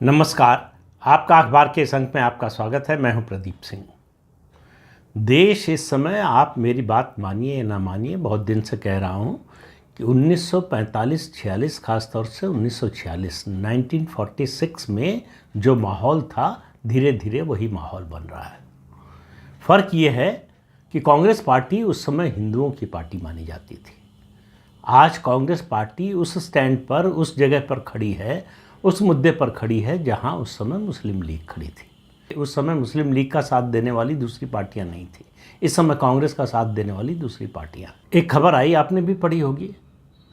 नमस्कार। आपका अखबार के इस अंक में आपका स्वागत है। मैं हूं प्रदीप सिंह। देश इस समय, आप मेरी बात मानिए या ना मानिए, बहुत दिन से कह रहा हूं कि 1945-46, खासतौर से 1946 1946 में जो माहौल था, धीरे धीरे वही माहौल बन रहा है। फ़र्क ये है कि कांग्रेस पार्टी उस समय हिंदुओं की पार्टी मानी जाती थी। आज कांग्रेस पार्टी उस स्टैंड पर, उस जगह पर खड़ी है, उस मुद्दे पर खड़ी है जहां उस समय मुस्लिम लीग खड़ी थी। उस समय मुस्लिम लीग का साथ देने वाली दूसरी पार्टियां नहीं थी। इस समय कांग्रेस का साथ देने वाली दूसरी पार्टियां। एक खबर आई, आपने भी पढ़ी होगी,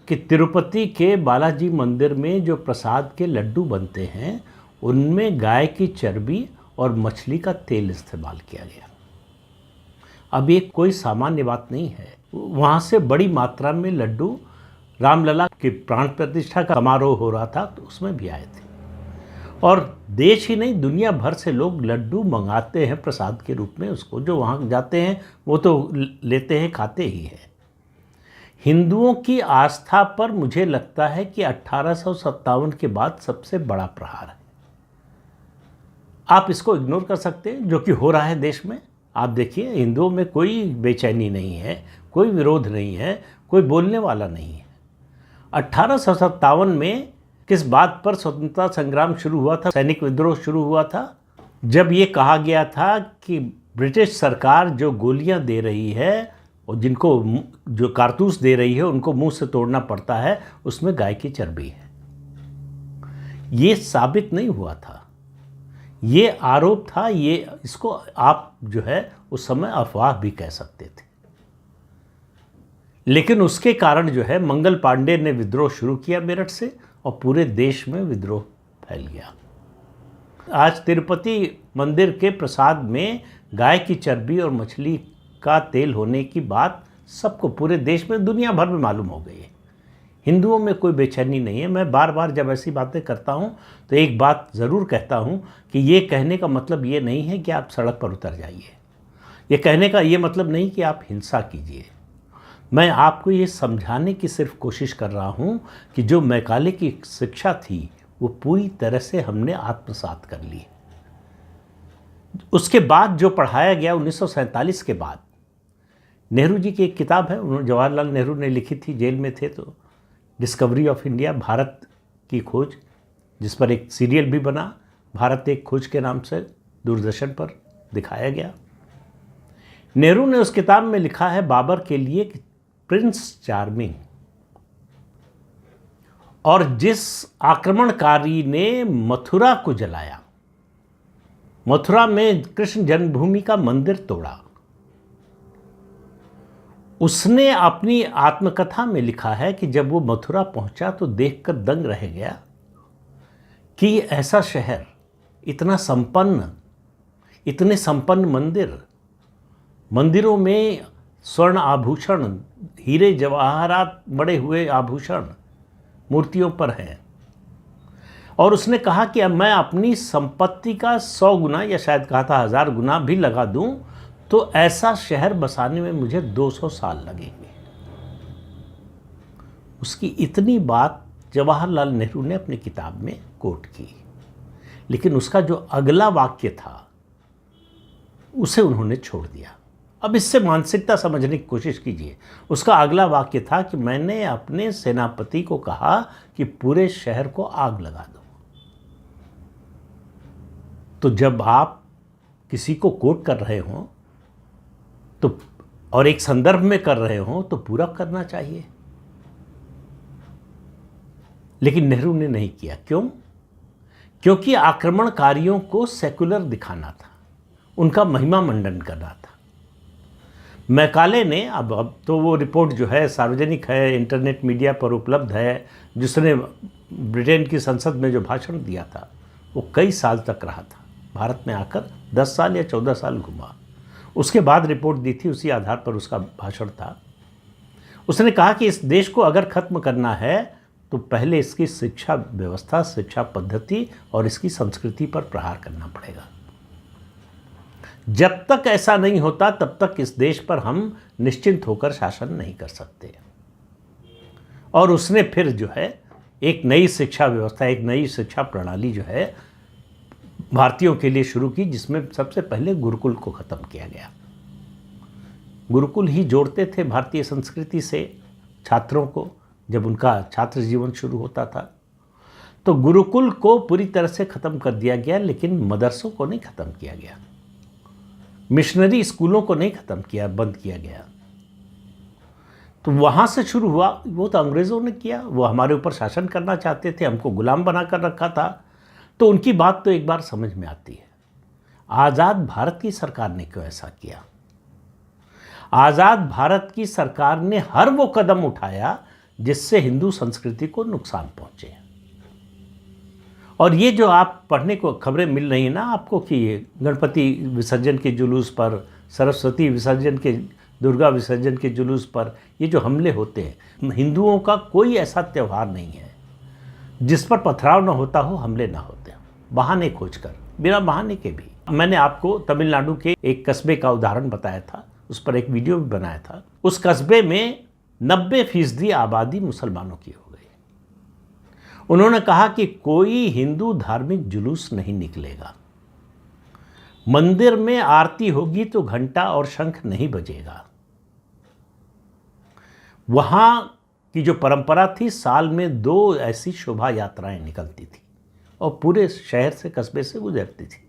कि तिरुपति के बालाजी मंदिर में जो प्रसाद के लड्डू बनते हैं उनमें गाय की चर्बी और मछली का तेल इस्तेमाल किया गया। अब ये कोई सामान्य बात नहीं है। वहाँ से बड़ी मात्रा में लड्डू, रामलला की प्राण प्रतिष्ठा का समारोह हो रहा था तो उसमें भी आए थे। और देश ही नहीं, दुनिया भर से लोग लड्डू मंगाते हैं प्रसाद के रूप में। उसको जो वहाँ जाते हैं वो तो लेते हैं, खाते ही हैं। हिंदुओं की आस्था पर मुझे लगता है कि 1857 के बाद सबसे बड़ा प्रहार है। आप इसको इग्नोर कर सकते हैं, जो कि हो रहा है देश में। आप देखिए, हिंदुओं में कोई बेचैनी नहीं है, कोई विरोध नहीं है, कोई बोलने वाला नहीं है। 1857 में किस बात पर स्वतंत्रता संग्राम शुरू हुआ था, सैनिक विद्रोह शुरू हुआ था, जब ये कहा गया था कि ब्रिटिश सरकार जो गोलियां दे रही है और जिनको जो कारतूस दे रही है उनको मुंह से तोड़ना पड़ता है, उसमें गाय की चर्बी है। ये साबित नहीं हुआ था, ये आरोप था। ये इसको आप जो है उस समय अफवाह भी कह सकते थे। लेकिन उसके कारण जो है मंगल पांडे ने विद्रोह शुरू किया मेरठ से, और पूरे देश में विद्रोह फैल गया। आज तिरुपति मंदिर के प्रसाद में गाय की चर्बी और मछली का तेल होने की बात सबको, पूरे देश में, दुनिया भर में मालूम हो गई है। हिंदुओं में कोई बेचैनी नहीं है। मैं बार बार जब ऐसी बातें करता हूँ तो एक बात ज़रूर कहता हूँ कि ये कहने का मतलब ये नहीं है कि आप सड़क पर उतर जाइए। ये कहने का ये मतलब नहीं कि आप हिंसा कीजिए। मैं आपको ये समझाने की सिर्फ कोशिश कर रहा हूँ कि जो मैकाले की शिक्षा थी वो पूरी तरह से हमने आत्मसात कर ली। उसके बाद जो पढ़ाया गया 1947 के बाद, नेहरू जी की एक किताब है, उन्होंने, जवाहरलाल नेहरू ने लिखी थी, जेल में थे तो, डिस्कवरी ऑफ इंडिया, भारत की खोज, जिस पर एक सीरियल भी बना, भारत एक खोज के नाम से दूरदर्शन पर दिखाया गया। नेहरू ने उस किताब में लिखा है बाबर के लिए कि प्रिंस चार्मिंग, और जिस आक्रमणकारी ने मथुरा को जलाया, मथुरा में कृष्ण जन्मभूमि का मंदिर तोड़ा, उसने अपनी आत्मकथा में लिखा है कि जब वो मथुरा पहुंचा तो देखकर दंग रह गया कि ऐसा शहर, इतना संपन्न, इतने संपन्न मंदिर, मंदिरों में स्वर्ण आभूषण, हीरे जवाहरात बड़े हुए आभूषण मूर्तियों पर हैं। और उसने कहा कि अब मैं अपनी संपत्ति का 100 गुना, या शायद कहा था 1000 गुना भी लगा दूं तो ऐसा शहर बसाने में मुझे 200 साल लगेंगे। उसकी इतनी बात जवाहरलाल नेहरू ने अपनी किताब में कोट की। लेकिन उसका जो अगला वाक्य था उसे उन्होंने छोड़ दिया। अब इससे मानसिकता समझने की कोशिश कीजिए। उसका अगला वाक्य था कि मैंने अपने सेनापति को कहा कि पूरे शहर को आग लगा दो। तो जब आप किसी को कोट कर रहे हों तो, और एक संदर्भ में कर रहे हों, तो पूरा करना चाहिए। लेकिन नेहरू ने नहीं किया। क्यों? क्योंकि आक्रमणकारियों को सेकुलर दिखाना था, उनका महिमा मंडन करना था। मैकाले ने, अब तो वो रिपोर्ट जो है सार्वजनिक है, इंटरनेट मीडिया पर उपलब्ध है, जिसने ब्रिटेन की संसद में जो भाषण दिया था वो कई साल तक रहा था। भारत में आकर 10 साल या 14 साल घुमा, उसके बाद रिपोर्ट दी थी, उसी आधार पर उसका भाषण था। उसने कहा कि इस देश को अगर ख़त्म करना है तो पहले इसकी शिक्षा व्यवस्था, शिक्षा पद्धति और इसकी संस्कृति पर प्रहार करना पड़ेगा। जब तक ऐसा नहीं होता तब तक इस देश पर हम निश्चिंत होकर शासन नहीं कर सकते। और उसने फिर जो है एक नई शिक्षा व्यवस्था, एक नई शिक्षा प्रणाली जो है भारतीयों के लिए शुरू की, जिसमें सबसे पहले गुरुकुल को ख़त्म किया गया। गुरुकुल ही जोड़ते थे भारतीय संस्कृति से छात्रों को जब उनका छात्र जीवन शुरू होता था। तो गुरुकुल को पूरी तरह से ख़त्म कर दिया गया, लेकिन मदरसों को नहीं ख़त्म किया गया, मिशनरी स्कूलों को नहीं ख़त्म किया, बंद किया गया। तो वहाँ से शुरू हुआ। वो तो अंग्रेज़ों ने किया, वो हमारे ऊपर शासन करना चाहते थे, हमको गुलाम बना कर रखा था। तो उनकी बात तो एक बार समझ में आती है, आज़ाद भारत की सरकार ने क्यों ऐसा किया। आज़ाद भारत की सरकार ने हर वो कदम उठाया जिससे हिंदू संस्कृति को नुकसान पहुँचे। और ये जो आप पढ़ने को खबरें मिल रही हैं ना आपको कि गणपति विसर्जन के जुलूस पर, सरस्वती विसर्जन के, दुर्गा विसर्जन के जुलूस पर ये जो हमले होते हैं, हिंदुओं का कोई ऐसा त्यौहार नहीं है जिस पर पथराव न होता हो, हमले ना होते हो, बहाने खोजकर, बिना बहाने के भी। मैंने आपको तमिलनाडु के एक कस्बे का उदाहरण बताया था, उस पर एक वीडियो भी बनाया था। उस कस्बे में 90% आबादी मुसलमानों की हो गई। उन्होंने कहा कि कोई हिंदू धार्मिक जुलूस नहीं निकलेगा, मंदिर में आरती होगी तो घंटा और शंख नहीं बजेगा। वहां की जो परंपरा थी, साल में 2 ऐसी शोभा यात्राएं निकलती थी और पूरे शहर से, कस्बे से गुजरती थी।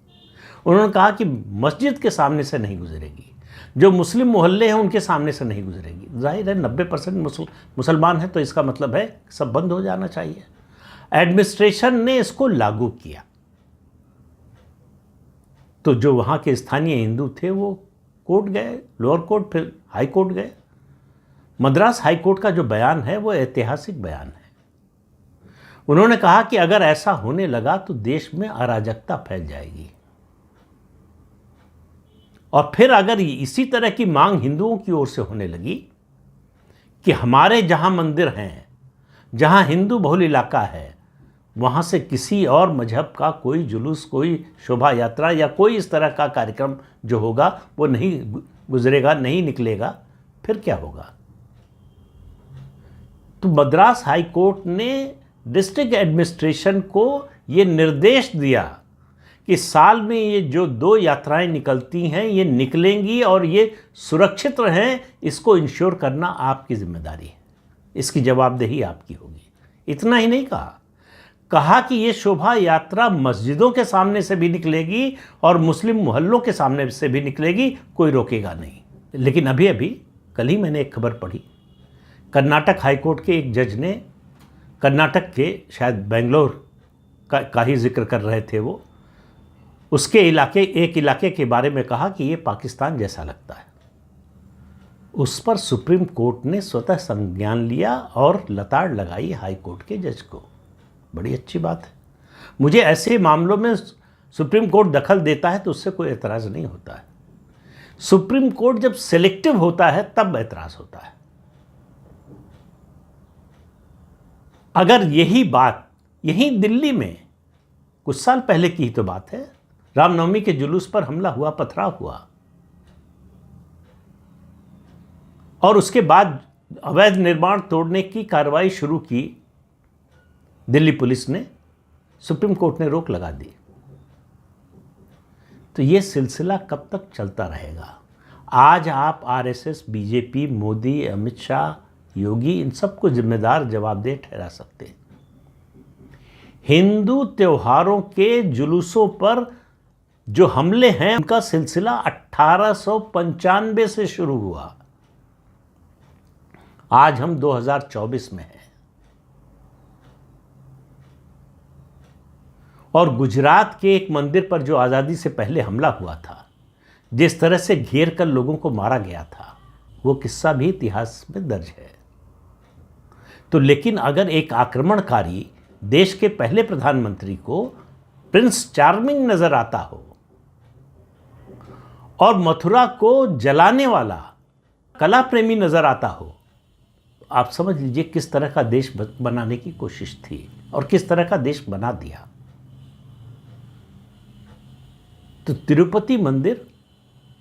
उन्होंने कहा कि मस्जिद के सामने से नहीं गुजरेगी, जो मुस्लिम मोहल्ले हैं उनके सामने से नहीं गुजरेगी। जाहिर है 90% मुसलमान हैं, तो इसका मतलब है सब बंद हो जाना चाहिए। एडमिनिस्ट्रेशन ने इसको लागू किया, तो जो वहाँ के स्थानीय हिंदू थे वो कोर्ट गए, लोअर कोर्ट, फिर हाई कोर्ट गए। मद्रास हाई कोर्ट का जो बयान है वो ऐतिहासिक बयान है। उन्होंने कहा कि अगर ऐसा होने लगा तो देश में अराजकता फैल जाएगी, और फिर अगर इसी तरह की मांग हिंदुओं की ओर से होने लगी कि हमारे जहां मंदिर हैं, जहां हिंदू बहुल इलाका है, वहाँ से किसी और मजहब का कोई जुलूस, कोई शोभा यात्रा या कोई इस तरह का कार्यक्रम जो होगा वो नहीं गुजरेगा, नहीं निकलेगा, फिर क्या होगा। तो मद्रास हाई कोर्ट ने डिस्ट्रिक्ट एडमिनिस्ट्रेशन को ये निर्देश दिया कि साल में ये जो 2 यात्राएं निकलती हैं ये निकलेंगी और ये सुरक्षित रहें, इसको इंश्योर करना आपकी जिम्मेदारी है, इसकी जवाबदेही आपकी होगी। इतना ही नहीं कहा कि ये शोभा यात्रा मस्जिदों के सामने से भी निकलेगी और मुस्लिम मोहल्लों के सामने से भी निकलेगी, कोई रोकेगा नहीं। लेकिन अभी कल ही मैंने एक खबर पढ़ी, कर्नाटक हाईकोर्ट के एक जज ने, कर्नाटक के शायद बेंगलोर का ही जिक्र कर रहे थे वो, उसके एक इलाके के बारे में कहा कि ये पाकिस्तान जैसा लगता है। उस पर सुप्रीम कोर्ट ने स्वतः संज्ञान लिया और लताड़ लगाई हाई कोर्ट के जज को। बड़ी अच्छी बात है। मुझे ऐसे मामलों में सुप्रीम कोर्ट दखल देता है तो उससे कोई एतराज़ नहीं होता है। सुप्रीम कोर्ट जब सेलेक्टिव होता है तब एतराज़ होता है। अगर यही बात यहीं दिल्ली में कुछ साल पहले की ही तो बात है, रामनवमी के जुलूस पर हमला हुआ, पथराव हुआ, और उसके बाद अवैध निर्माण तोड़ने की कार्रवाई शुरू की दिल्ली पुलिस ने, सुप्रीम कोर्ट ने रोक लगा दी। तो ये सिलसिला कब तक चलता रहेगा। आज आप आरएसएस, बीजेपी, मोदी, अमित शाह, योगी, इन सबको जिम्मेदार, जवाबदेह ठहरा सकते हैं। हिंदू त्योहारों के जुलूसों पर जो हमले हैं उनका सिलसिला 1895 से शुरू हुआ। आज हम 2024 में हैं, और गुजरात के एक मंदिर पर जो आज़ादी से पहले हमला हुआ था, जिस तरह से घेर कर लोगों को मारा गया था, वो किस्सा भी इतिहास में दर्ज है। तो लेकिन अगर एक आक्रमणकारी देश के पहले प्रधानमंत्री को प्रिंस चार्मिंग नजर आता हो और मथुरा को जलाने वाला कला प्रेमी नजर आता हो, आप समझ लीजिए किस तरह का देश बनाने की कोशिश थी और किस तरह का देश बना दिया। तो तिरुपति मंदिर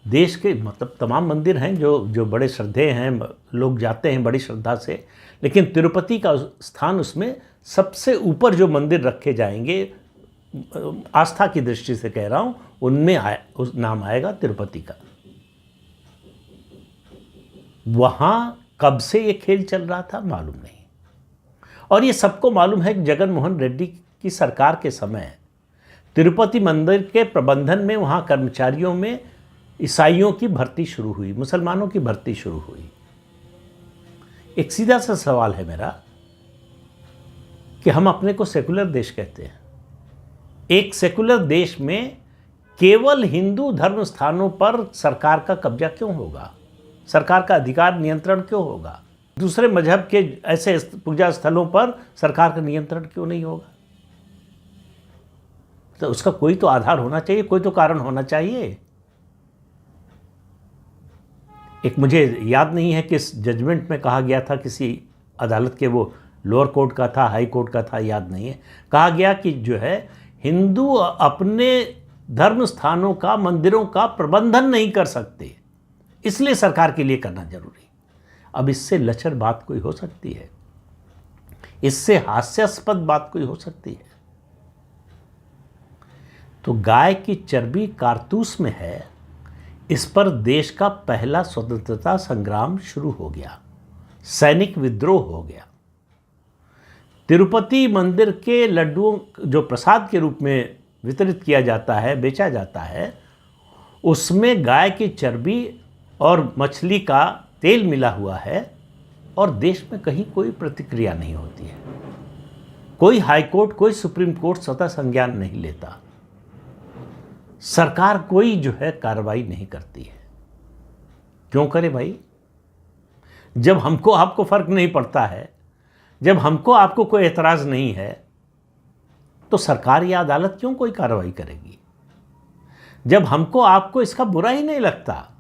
देश के, मतलब तमाम मंदिर हैं जो बड़े श्रद्धेय हैं, लोग जाते हैं बड़ी श्रद्धा से, लेकिन तिरुपति का स्थान उसमें सबसे ऊपर जो मंदिर रखे जाएंगे आस्था की दृष्टि से कह रहा हूं, उनमें उस नाम आएगा तिरुपति का। वहां कब से ये खेल चल रहा था मालूम नहीं, और ये सबको मालूम है कि जगन मोहन रेड्डी की सरकार के समय तिरुपति मंदिर के प्रबंधन में वहां कर्मचारियों में ईसाइयों की भर्ती शुरू हुई, मुसलमानों की भर्ती शुरू हुई। एक सीधा सा सवाल है मेरा कि हम अपने को सेकुलर देश कहते हैं, एक सेकुलर देश में केवल हिंदू धर्म स्थानों पर सरकार का कब्जा क्यों होगा, सरकार का अधिकार नियंत्रण क्यों होगा? दूसरे मजहब के ऐसे पूजा स्थलों पर सरकार का नियंत्रण क्यों नहीं होगा? तो उसका कोई तो आधार होना चाहिए, कोई तो कारण होना चाहिए। एक मुझे याद नहीं है किस जजमेंट में कहा गया था, किसी अदालत के, वो लोअर कोर्ट का था, हाई कोर्ट का था, याद नहीं है, कहा गया कि जो है हिंदू अपने धर्म स्थानों का, मंदिरों का प्रबंधन नहीं कर सकते, इसलिए सरकार के लिए करना जरूरी। अब इससे लचर बात कोई हो सकती है? इससे हास्यास्पद बात कोई हो सकती है? तो गाय की चर्बी कारतूस में है, इस पर देश का पहला स्वतंत्रता संग्राम शुरू हो गया, सैनिक विद्रोह हो गया। तिरुपति मंदिर के लड्डुओं जो प्रसाद के रूप में वितरित किया जाता है, बेचा जाता है, उसमें गाय की चर्बी और मछली का तेल मिला हुआ है, और देश में कहीं कोई प्रतिक्रिया नहीं होती है। कोई हाई कोर्ट, कोई सुप्रीम कोर्ट स्वतः संज्ञान नहीं लेता, सरकार कोई जो है कार्रवाई नहीं करती है। क्यों करे भाई? जब हमको आपको फर्क नहीं पड़ता है, जब हमको आपको कोई एतराज नहीं है, तो सरकार या अदालत क्यों कोई कार्रवाई करेगी? जब हमको आपको इसका बुरा ही नहीं लगता,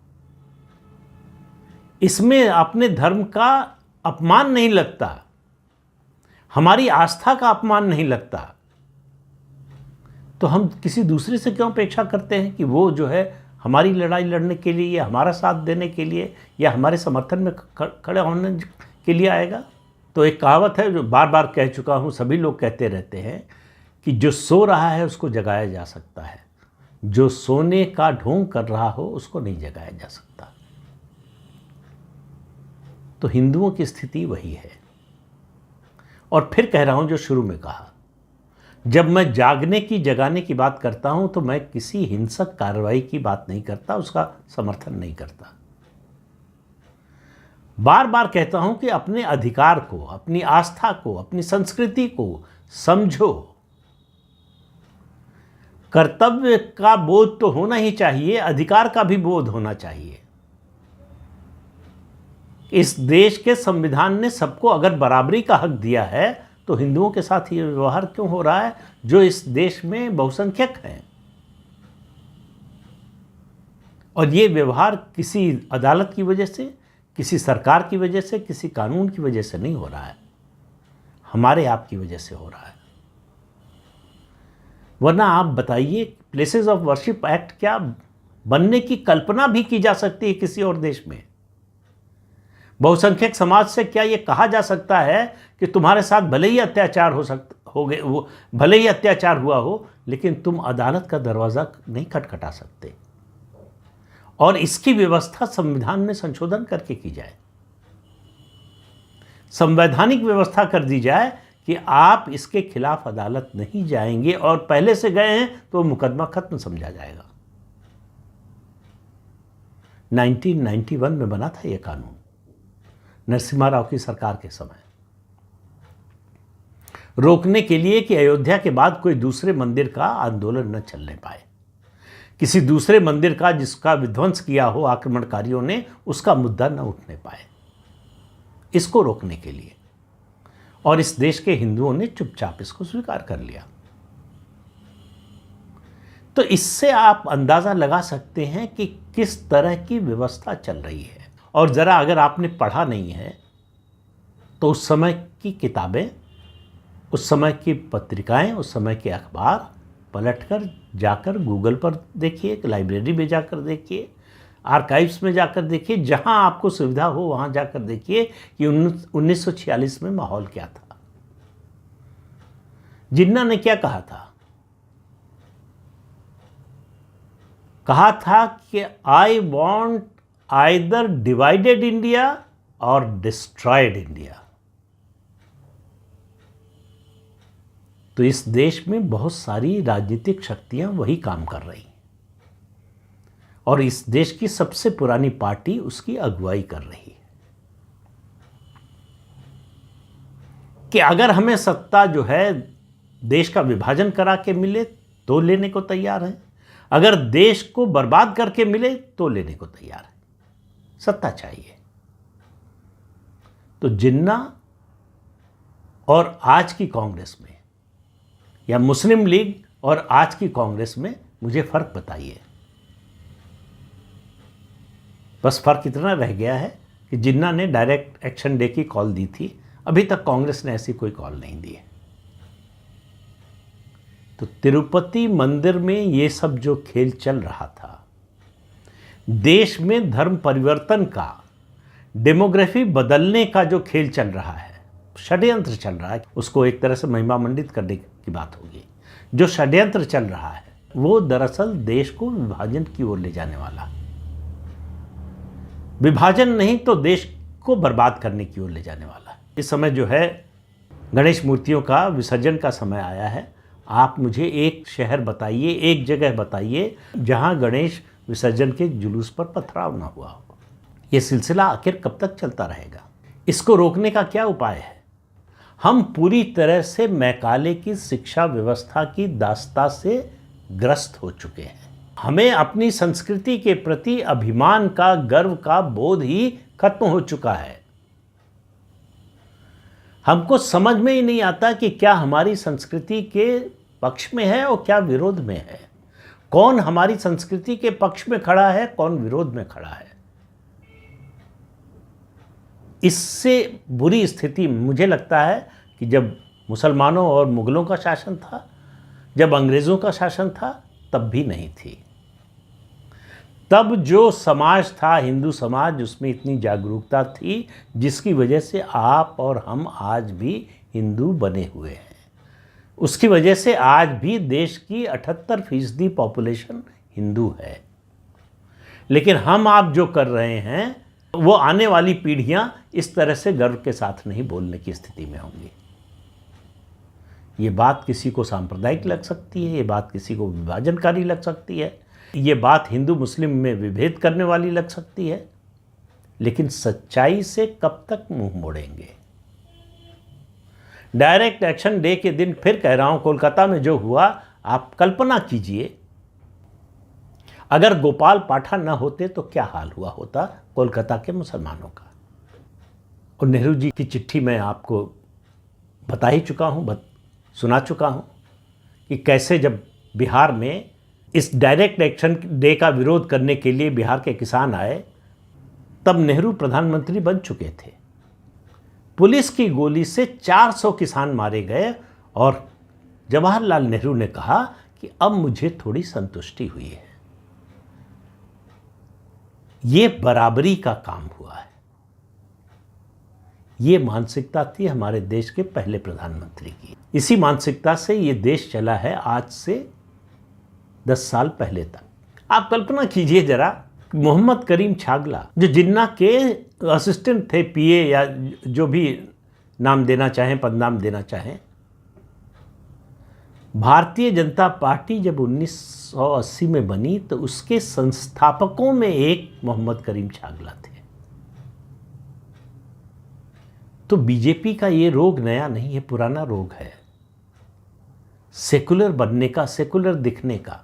इसमें अपने धर्म का अपमान नहीं लगता, हमारी आस्था का अपमान नहीं लगता, तो हम किसी दूसरे से क्यों अपेक्षा करते हैं कि वो जो है हमारी लड़ाई लड़ने के लिए, या हमारा साथ देने के लिए, या हमारे समर्थन में खड़े होने के लिए आएगा? तो एक कहावत है जो बार बार कह चुका हूँ, सभी लोग कहते रहते हैं कि जो सो रहा है उसको जगाया जा सकता है, जो सोने का ढोंग कर रहा हो उसको नहीं जगाया जा सकता। तो हिंदुओं की स्थिति वही है। और फिर कह रहा हूं जो शुरू में कहा, जब मैं जागने की, जगाने की बात करता हूं तो मैं किसी हिंसक कार्रवाई की बात नहीं करता, उसका समर्थन नहीं करता। बार बार कहता हूं कि अपने अधिकार को, अपनी आस्था को, अपनी संस्कृति को समझो। कर्तव्य का बोध तो होना ही चाहिए, अधिकार का भी बोध होना चाहिए। इस देश के संविधान ने सबको अगर बराबरी का हक दिया है, तो हिंदुओं के साथ ये व्यवहार क्यों हो रहा है जो इस देश में बहुसंख्यक हैं? और ये व्यवहार किसी अदालत की वजह से, किसी सरकार की वजह से, किसी कानून की वजह से नहीं हो रहा है, हमारे आप की वजह से हो रहा है। वरना आप बताइए, प्लेसेस ऑफ वर्शिप एक्ट क्या बनने की कल्पना भी की जा सकती है किसी और देश में? बहुसंख्यक समाज से क्या ये कहा जा सकता है कि तुम्हारे साथ भले ही अत्याचार भले ही अत्याचार हुआ हो, लेकिन तुम अदालत का दरवाज़ा नहीं खटखटा सकते? और इसकी व्यवस्था संविधान में संशोधन करके की जाए, संवैधानिक व्यवस्था कर दी जाए कि आप इसके खिलाफ अदालत नहीं जाएंगे, और पहले से गए हैं तो मुकदमा खत्म समझा जाएगा। 1991 में बना था यह कानून, नरसिम्हा राव की सरकार के समय, रोकने के लिए कि अयोध्या के बाद कोई दूसरे मंदिर का आंदोलन न चलने पाए, किसी दूसरे मंदिर का जिसका विध्वंस किया हो आक्रमणकारियों ने, उसका मुद्दा न उठने पाए, इसको रोकने के लिए। और इस देश के हिंदुओं ने चुपचाप इसको स्वीकार कर लिया। तो इससे आप अंदाज़ा लगा सकते हैं कि किस तरह की व्यवस्था चल रही है। और ज़रा अगर आपने पढ़ा नहीं है तो उस समय की किताबें, उस समय की पत्रिकाएं, उस समय के अखबार पलटकर जाकर गूगल पर देखिए, लाइब्रेरी में जाकर देखिए, आर्काइव्स में जाकर देखिए, जहां आपको सुविधा हो वहां जाकर देखिए कि 1946 में माहौल क्या था। जिन्ना ने क्या कहा था कहा था कि I want either divided India और डिस्ट्रॉयड इंडिया। तो इस देश में बहुत सारी राजनीतिक शक्तियां वही काम कर रही और इस देश की सबसे पुरानी पार्टी उसकी अगुवाई कर रही है कि अगर हमें सत्ता जो है देश का विभाजन करा के मिले तो लेने को तैयार है, अगर देश को बर्बाद करके मिले तो लेने को तैयार है। सत्ता चाहिए। तो जिन्ना और आज की कांग्रेस में या मुस्लिम लीग और आज की कांग्रेस में मुझे फर्क बताइए। बस फर्क इतना रह गया है कि जिन्ना ने डायरेक्ट एक्शन डे की कॉल दी थी, अभी तक कांग्रेस ने ऐसी कोई कॉल नहीं दी है। तो तिरुपति मंदिर में ये सब जो खेल चल रहा था, देश में धर्म परिवर्तन का, डेमोग्राफी बदलने का जो खेल चल रहा है, षड्यंत्र चल रहा है, उसको एक तरह से महिमा मंडित करने की बात होगी। जो षड्यंत्र चल रहा है वो दरअसल देश को विभाजन की ओर ले जाने वाला, विभाजन नहीं तो देश को बर्बाद करने की ओर ले जाने वाला। इस समय जो है गणेश मूर्तियों का विसर्जन का समय आया है। आप मुझे एक शहर बताइए, एक जगह बताइए जहां गणेश विसर्जन के जुलूस पर पथराव ना हुआ हो। यह सिलसिला आखिर कब तक चलता रहेगा? इसको रोकने का क्या उपाय है? हम पूरी तरह से मैकाले की शिक्षा व्यवस्था की दास्ता से ग्रस्त हो चुके हैं। हमें अपनी संस्कृति के प्रति अभिमान का, गर्व का बोध ही खत्म हो चुका है। हमको समझ में ही नहीं आता कि क्या हमारी संस्कृति के पक्ष में है और क्या विरोध में है। कौन हमारी संस्कृति के पक्ष में खड़ा है, कौन विरोध में खड़ा है। इससे बुरी स्थिति मुझे लगता है कि जब मुसलमानों और मुगलों का शासन था, जब अंग्रेज़ों का शासन था, तब भी नहीं थी। तब जो समाज था, हिंदू समाज, उसमें इतनी जागरूकता थी जिसकी वजह से आप और हम आज भी हिंदू बने हुए हैं। उसकी वजह से आज भी देश की 78% पॉपुलेशन हिंदू है। लेकिन हम आप जो कर रहे हैं वो आने वाली पीढ़ियां इस तरह से गर्व के साथ नहीं बोलने की स्थिति में होंगी। ये बात किसी को सांप्रदायिक लग सकती है, ये बात किसी को विभाजनकारी लग सकती है, ये बात हिंदू मुस्लिम में विभेद करने वाली लग सकती है, लेकिन सच्चाई से कब तक मुंह मोड़ेंगे? डायरेक्ट एक्शन डे के दिन फिर कह रहा हूं, कोलकाता में जो हुआ, आप कल्पना कीजिए अगर गोपाल पाठा न होते तो क्या हाल हुआ होता कोलकाता के मुसलमानों का। और नेहरू जी की चिट्ठी मैं आपको बता ही चुका हूं, सुना चुका हूं कि कैसे जब बिहार में इस डायरेक्ट एक्शन डे का विरोध करने के लिए बिहार के किसान आए, तब नेहरू प्रधानमंत्री बन चुके थे। पुलिस की गोली से 400 किसान मारे गए और जवाहरलाल नेहरू ने कहा कि अब मुझे थोड़ी संतुष्टि हुई है। ये बराबरी का काम हुआ है। ये मानसिकता थी हमारे देश के पहले प्रधानमंत्री की। इसी मानसिकता से ये देश चला है आज से 10 साल पहले तक। आप कल्पना कीजिए जरा, मोहम्मद करीम छागला जो जिन्ना के असिस्टेंट थे, पीए या जो भी नाम देना चाहें, पदनाम देना चाहें, भारतीय जनता पार्टी जब 1980 में बनी तो उसके संस्थापकों में एक मोहम्मद करीम छागला थे। तो बीजेपी का ये रोग नया नहीं है, पुराना रोग है, सेकुलर बनने का, सेकुलर दिखने का।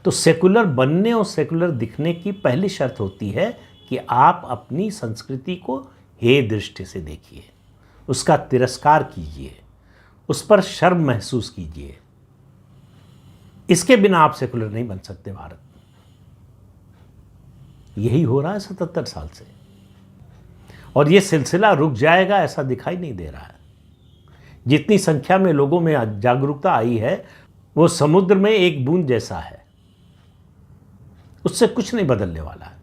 तो सेकुलर बनने और सेकुलर दिखने की पहली शर्त होती है कि आप अपनी संस्कृति को हे दृष्टि से देखिए, उसका तिरस्कार कीजिए, उस पर शर्म महसूस कीजिए। इसके बिना आप सेकुलर नहीं बन सकते भारत में। यही हो रहा है 77 साल से, और ये सिलसिला रुक जाएगा ऐसा दिखाई नहीं दे रहा है। जितनी संख्या में लोगों में जागरूकता आई है वो समुद्र में एक बूंद जैसा है, उससे कुछ नहीं बदलने वाला है।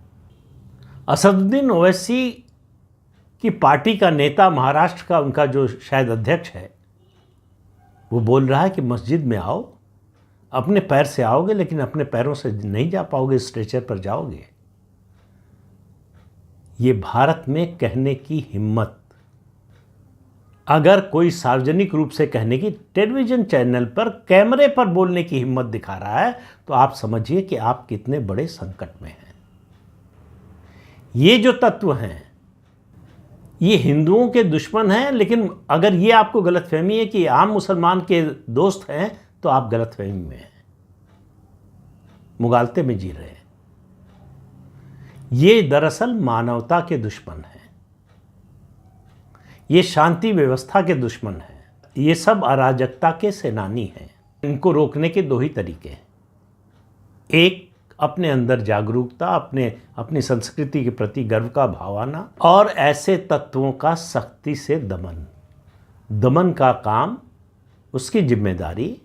असदुद्दीन ओवैसी की पार्टी का नेता, महाराष्ट्र का उनका जो शायद अध्यक्ष है, वो बोल रहा है कि मस्जिद में आओ, अपने पैर से आओगे लेकिन अपने पैरों से नहीं जा पाओगे, स्ट्रेचर पर जाओगे। ये भारत में कहने की हिम्मत, अगर कोई सार्वजनिक रूप से कहने की, टेलीविजन चैनल पर कैमरे पर बोलने की हिम्मत दिखा रहा है, तो आप समझिए कि आप कितने बड़े संकट में हैं। ये जो तत्व हैं ये हिंदुओं के दुश्मन हैं, लेकिन अगर ये आपको गलतफहमी है कि आम मुसलमान के दोस्त हैं तो आप गलतफहमी में हैं, मुगालते में जी रहे हैं। ये दरअसल मानवता के दुश्मन हैं, ये शांति व्यवस्था के दुश्मन हैं, ये सब अराजकता के सेनानी हैं। इनको रोकने के दो ही तरीके हैं। एक, अपने अंदर जागरूकता, अपनी संस्कृति के प्रति गर्व का भाव आना, और ऐसे तत्वों का सख्ती से दमन का काम, उसकी जिम्मेदारी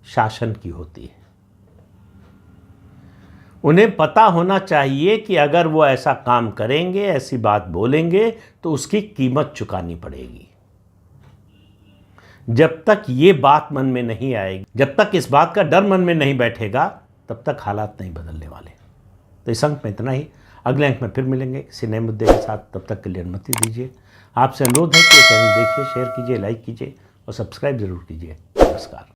शासन की होती है। उन्हें पता होना चाहिए कि अगर वो ऐसा काम करेंगे, ऐसी बात बोलेंगे, तो उसकी कीमत चुकानी पड़ेगी। जब तक ये बात मन में नहीं आएगी, जब तक इस बात का डर मन में नहीं बैठेगा, तब तक हालात नहीं बदलने वाले। तो इस अंक में इतना ही। अगले अंक में फिर मिलेंगे किसी नए मुद्दे के साथ। तब तक के लिए अनुमति दीजिए। आपसे अनुरोध है कि चैनल देखिए, शेयर कीजिए, लाइक कीजिए और सब्सक्राइब जरूर कीजिए। नमस्कार।